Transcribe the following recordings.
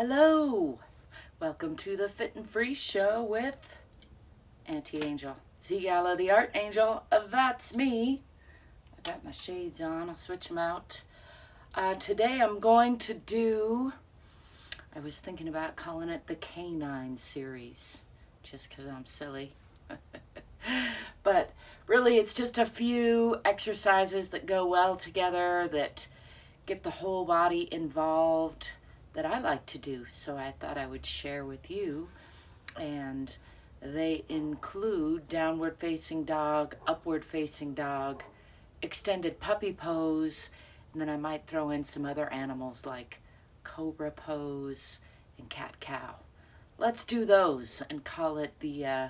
Hello! Welcome to the Fit and Free Show with Auntie Angel. ZGALA the Art Angel, that's me. I got my shades on, I'll switch them out. Today I'm going to do, I was thinking about calling it the Canine Series, just because I'm silly. But really it's just a few exercises that go well together, that get the whole body involved, that I like to do, so I thought I would share with you. And they include downward facing dog, upward facing dog, extended puppy pose, and then I might throw in some other animals like cobra pose and cat-cow. Let's do those and call it the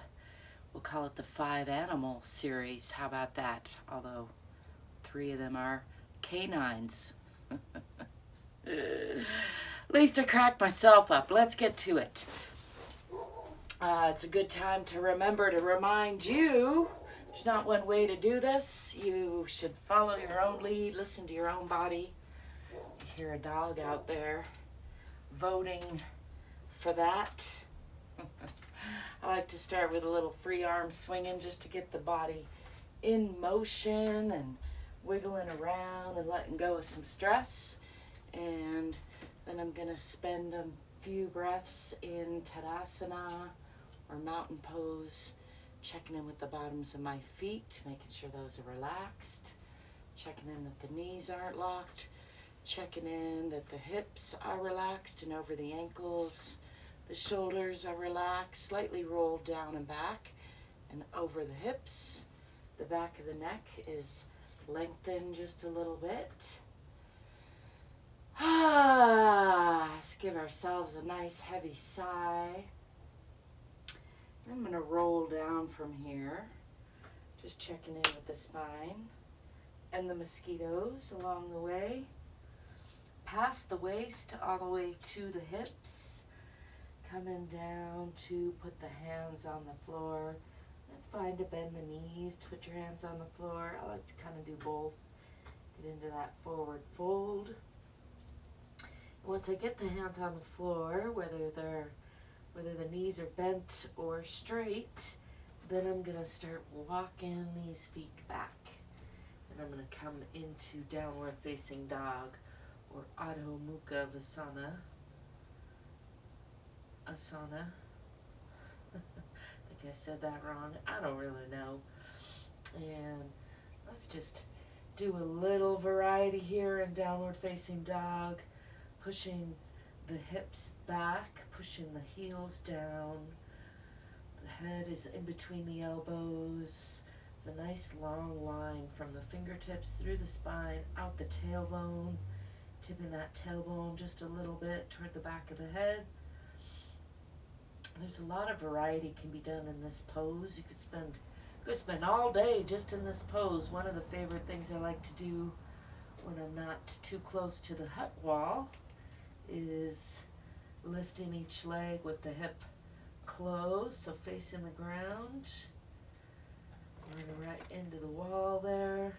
we'll call it the 5 animal series. How about that? Although 3 of them are canines. At least I cracked myself up. Let's get to it. It's a good time to remember to remind you, there's not one way to do this. You should follow your own lead, listen to your own body. You hear a dog out there voting for that. I like to start with a little free arm swinging just to get the body in motion and wiggling around and letting go of some stress. And then I'm going to spend a few breaths in Tadasana or mountain pose, checking in with the bottoms of my feet, making sure those are relaxed, checking in that the knees aren't locked, checking in that the hips are relaxed and over the ankles, the shoulders are relaxed, slightly rolled down and back and over the hips. The back of the neck is lengthened just a little bit. Let's give ourselves a nice heavy sigh. I'm going to roll down from here, just checking in with the spine and the mosquitoes along the way. Past the waist all the way to the hips. Coming down to put the hands on the floor. It's fine to bend the knees, to put your hands on the floor. I like to kind of do both. Get into that forward fold. Once I get the hands on the floor, whether the knees are bent or straight, then I'm going to start walking these feet back. And I'm going to come into downward facing dog or Adho Mukha Vasana. I think I said that wrong. I don't really know. And let's just do a little variety here in downward facing dog. Pushing the hips back, pushing the heels down. The head is in between the elbows. It's a nice long line from the fingertips through the spine, out the tailbone, tipping that tailbone just a little bit toward the back of the head. There's a lot of variety can be done in this pose. You could spend all day just in this pose. One of the favorite things I like to do when I'm not too close to the hut wall is lifting each leg with the hip closed, so facing the ground. Going right into the wall there.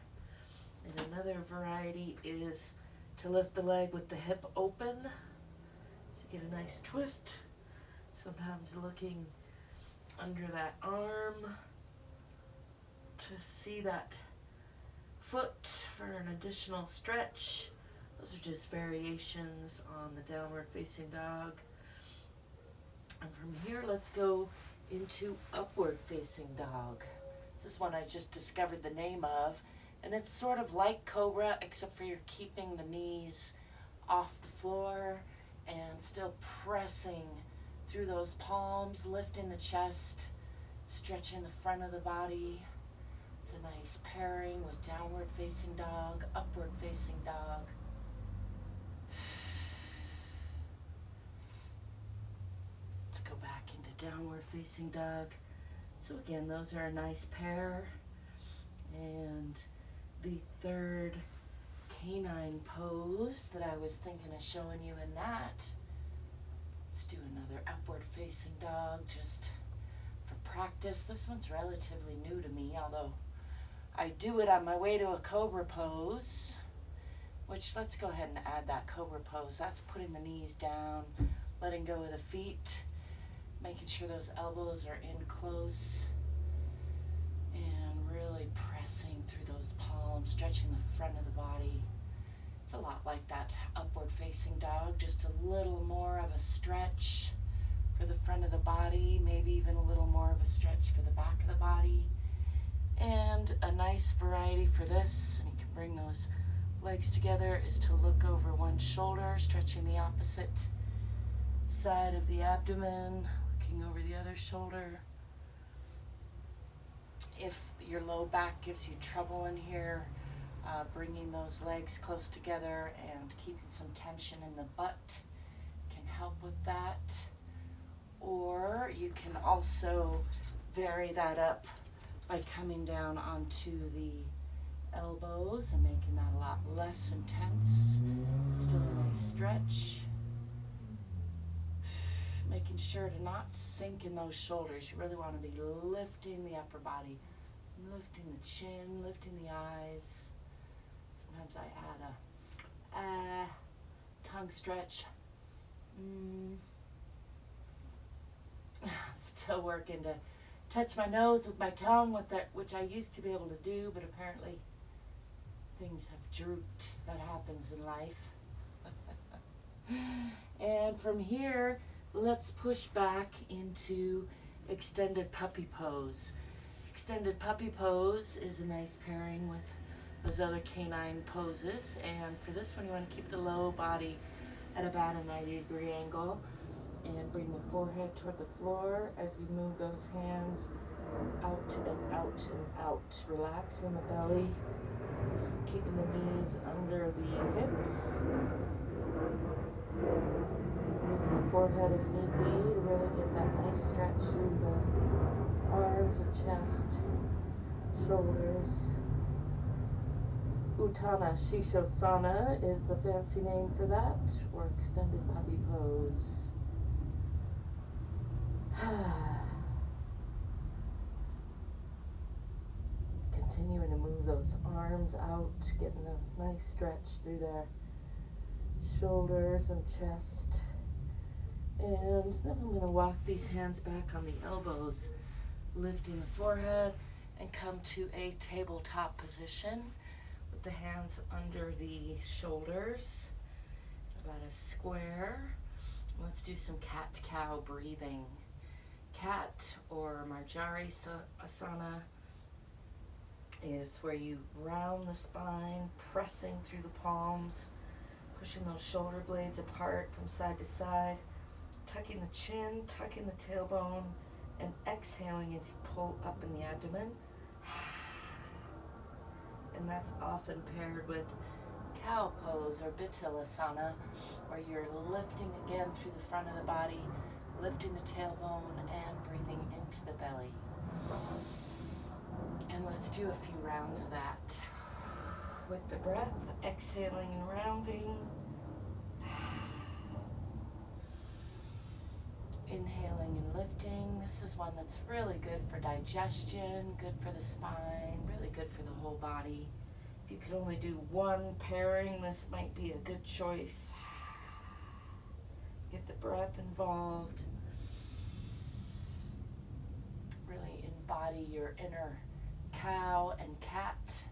And another variety is to lift the leg with the hip open, so you get a nice twist. Sometimes looking under that arm to see that foot for an additional stretch. Those are just variations on the downward facing dog. And from here, let's go into upward facing dog. This is one I just discovered the name of, and it's sort of like cobra, except for you're keeping the knees off the floor and still pressing through those palms, lifting the chest, stretching the front of the body. It's a nice pairing with downward facing dog, upward facing dog. Let's go back into downward facing dog. So again, those are a nice pair. And the third canine pose that I was thinking of showing you in that. Let's do another upward facing dog just for practice. This one's relatively new to me, although I do it on my way to a cobra pose, which let's go ahead and add that cobra pose. That's putting the knees down, letting go of the feet, making sure those elbows are in close, and really pressing through those palms, stretching the front of the body. It's a lot like that upward facing dog, just a little more of a stretch for the front of the body, maybe even a little more of a stretch for the back of the body. And a nice variety for this, and you can bring those legs together, is to look over one shoulder, stretching the opposite side of the abdomen, looking over the other shoulder. If your low back gives you trouble in here, bringing those legs close together and keeping some tension in the butt can help with that. Or you can also vary that up by coming down onto the elbows and making that a lot less intense. Still a nice stretch. Making sure to not sink in those shoulders. You really want to be lifting the upper body, lifting the chin, lifting the eyes. Sometimes I add a tongue stretch. I'm still working to touch my nose with my tongue, which I used to be able to do, but apparently things have drooped. That happens in life. And from here, let's push back into extended puppy pose. Extended puppy pose is a nice pairing with those other canine poses. And for this one, you want to keep the low body at about a 90-degree angle and bring the forehead toward the floor as you move those hands out and out and out. Relax in the belly, keeping the knees under the hips. Moving the forehead if need be to really get that nice stretch through the arms and chest, shoulders. Uttana Shishosana is the fancy name for that, or extended puppy pose. Continuing to move those arms out, getting a nice stretch through their shoulders and chest. And then I'm going to walk these hands back on the elbows, lifting the forehead, and come to a tabletop position with the hands under the shoulders, about a square. Let's do some cat-cow breathing. Cat or Marjari Asana is where you round the spine, pressing through the palms, pushing those shoulder blades apart from side to side, tucking the chin, tucking the tailbone, and exhaling as you pull up in the abdomen. And that's often paired with cow pose or Bittilasana, where you're lifting again through the front of the body, lifting the tailbone and breathing into the belly. And let's do a few rounds of that. With the breath, exhaling and rounding. Inhaling and lifting. This is one that's really good for digestion, good for the spine, really good for the whole body. If you could only do one pairing, this might be a good choice. Get the breath involved. Really embody your inner cow and cat.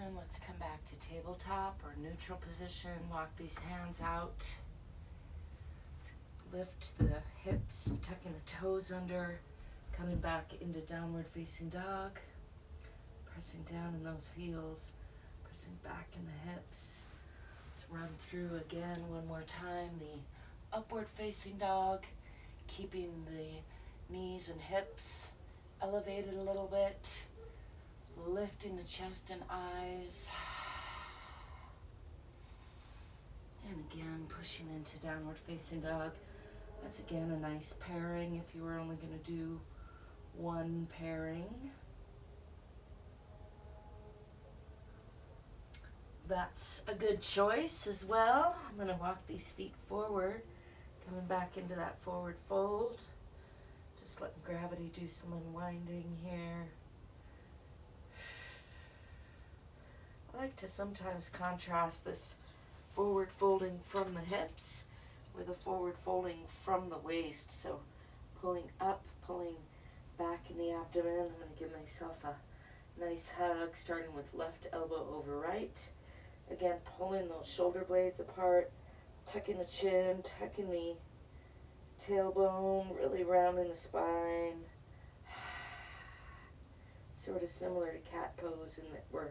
And let's come back to tabletop or neutral position. Walk these hands out. Lift the hips, tucking the toes under, coming back into downward facing dog, pressing down in those heels, pressing back in the hips. Let's run through again one more time the upward facing dog, keeping the knees and hips elevated a little bit, lifting the chest and eyes, and again pushing into downward facing dog. That's again a nice pairing if you were only going to do one pairing. that's a good choice as well. I'm going to walk these feet forward, coming back into that forward fold. Just letting gravity do some unwinding here. I like to sometimes contrast this forward folding from the hips with a forward folding from the waist. So pulling up, pulling back in the abdomen. I'm going to give myself a nice hug, starting with left elbow over right. Again, pulling those shoulder blades apart, tucking the chin, tucking the tailbone, really rounding the spine. Sort of similar to cat pose in that we're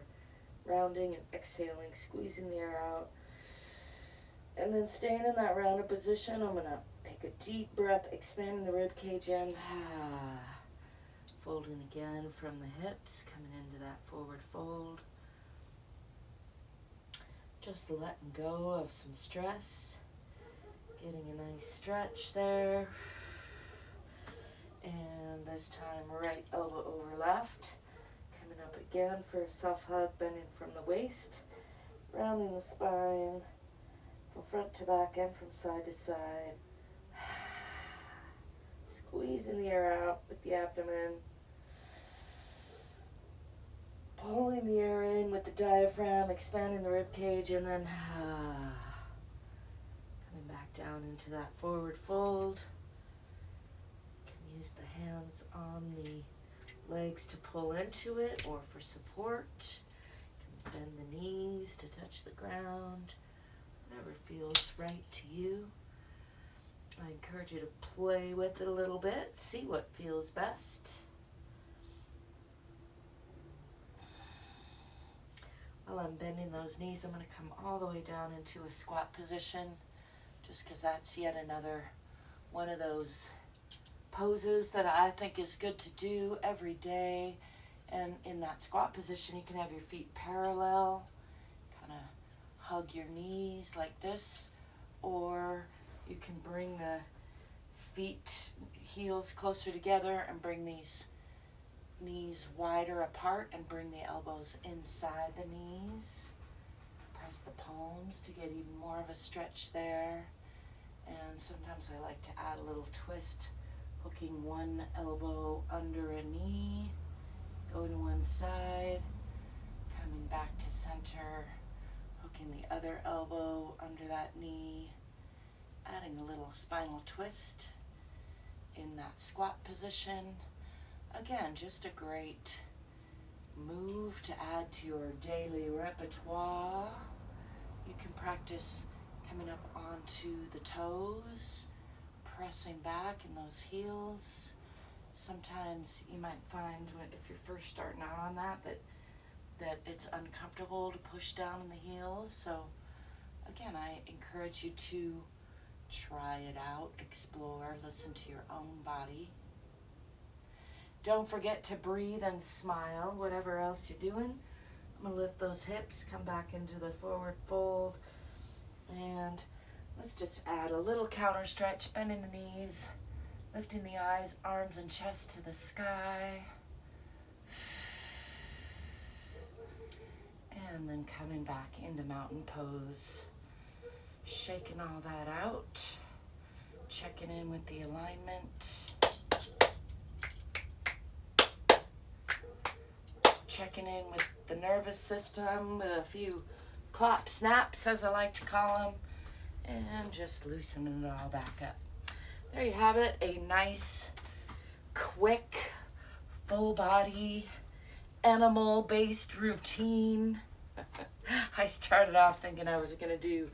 rounding and exhaling, squeezing the air out. And then staying in that rounded position, I'm going to take a deep breath, expanding the rib cage in. Folding again from the hips, coming into that forward fold. Just letting go of some stress. Getting a nice stretch there. And this time, right elbow over left. Coming up again for a self-hug, bending from the waist. Rounding the spine. From front to back and from side to side. Squeezing the air out with the abdomen. Pulling the air in with the diaphragm, expanding the rib cage, and then coming back down into that forward fold. You can use the hands on the legs to pull into it or for support. You can bend the knees to touch the ground. Whatever feels right to you. I encourage you to play with it a little bit, see what feels best. While I'm bending those knees, I'm going to come all the way down into a squat position, just because that's yet another one of those poses that I think is good to do every day. And in that squat position, you can have your feet parallel, kind of hug your knees like this, or you can bring the feet, heels closer together and bring these knees wider apart and bring the elbows inside the knees. Press the palms to get even more of a stretch there. And sometimes I like to add a little twist, hooking one elbow under a knee, going to one side, coming back to center, hooking the other elbow under that knee, adding a little spinal twist in that squat position. Again, just a great move to add to your daily repertoire. You can practice coming up onto the toes, pressing back in those heels. Sometimes you might find if you're first starting out on that it's uncomfortable to push down in the heels. So again, I encourage you to try it out, explore, listen to your own body. Don't forget to breathe and smile, whatever else you're doing. I'm going to lift those hips, come back into the forward fold, and let's just add a little counter stretch, bending the knees, lifting the eyes, arms and chest to the sky, and then coming back into mountain pose, shaking all that out, checking in with the alignment, checking in with the nervous system with a few clop snaps, as I like to call them, and just loosening it all back up. There you have it, a nice, quick, full body, animal-based routine. I started off thinking I was going to do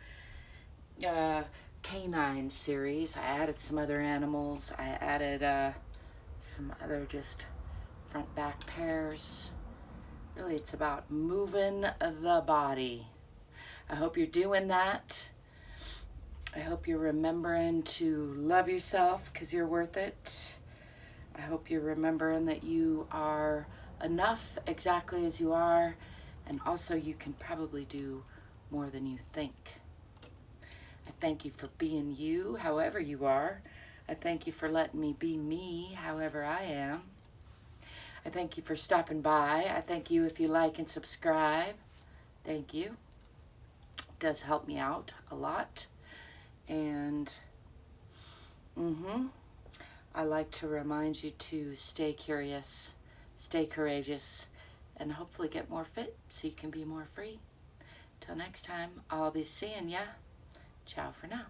Canine Series. I added some other animals. I added some other just front-back pairs. Really, it's about moving the body. I hope you're doing that. I hope you're remembering to love yourself because you're worth it. I hope you're remembering that you are enough exactly as you are, and also you can probably do more than you think. I thank you for being you, however you are. I thank you for letting me be me, however I am. I thank you for stopping by. I thank you if you like and subscribe. Thank you. does help me out a lot. And I like to remind you to stay curious, stay courageous, and hopefully get more fit so you can be more free. Till next time, I'll be seeing ya. Ciao for now.